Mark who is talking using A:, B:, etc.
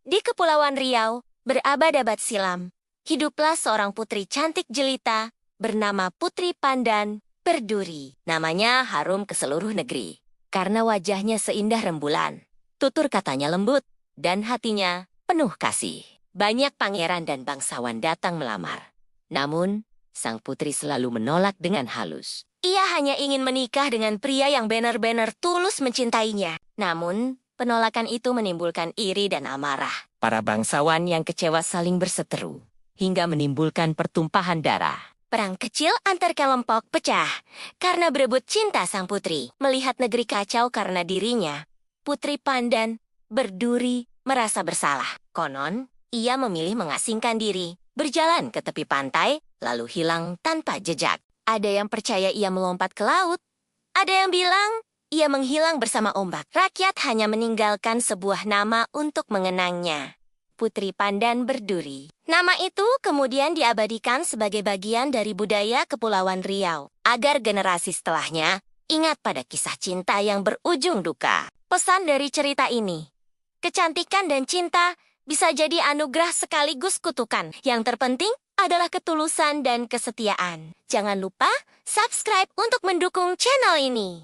A: Di Kepulauan Riau, berabad-abad silam, hiduplah seorang putri cantik jelita bernama Putri Pandan Berduri. Namanya harum ke seluruh negeri, karena wajahnya seindah rembulan, tutur katanya lembut, dan hatinya penuh kasih. Banyak pangeran dan bangsawan datang melamar. Namun, sang putri selalu menolak dengan halus. Ia hanya ingin menikah dengan pria yang benar-benar tulus mencintainya. Namun, penolakan itu menimbulkan iri dan amarah. Para bangsawan yang kecewa saling berseteru, hingga menimbulkan pertumpahan darah. Perang kecil antar kelompok pecah karena berebut cinta sang putri. Melihat negeri kacau karena dirinya, Putri Pandan Berduri merasa bersalah. Konon, ia memilih mengasingkan diri, berjalan ke tepi pantai, lalu hilang tanpa jejak. Ada yang percaya ia melompat ke laut. Ada yang bilang ia menghilang bersama ombak. Rakyat hanya meninggalkan sebuah nama untuk mengenangnya. Putri Pandan Berduri. Nama itu kemudian diabadikan sebagai bagian dari budaya Kepulauan Riau, agar generasi setelahnya ingat pada kisah cinta yang berujung duka. Pesan dari cerita ini, kecantikan dan cinta bisa jadi anugerah sekaligus kutukan. Yang terpenting adalah ketulusan dan kesetiaan. Jangan lupa subscribe untuk mendukung channel ini.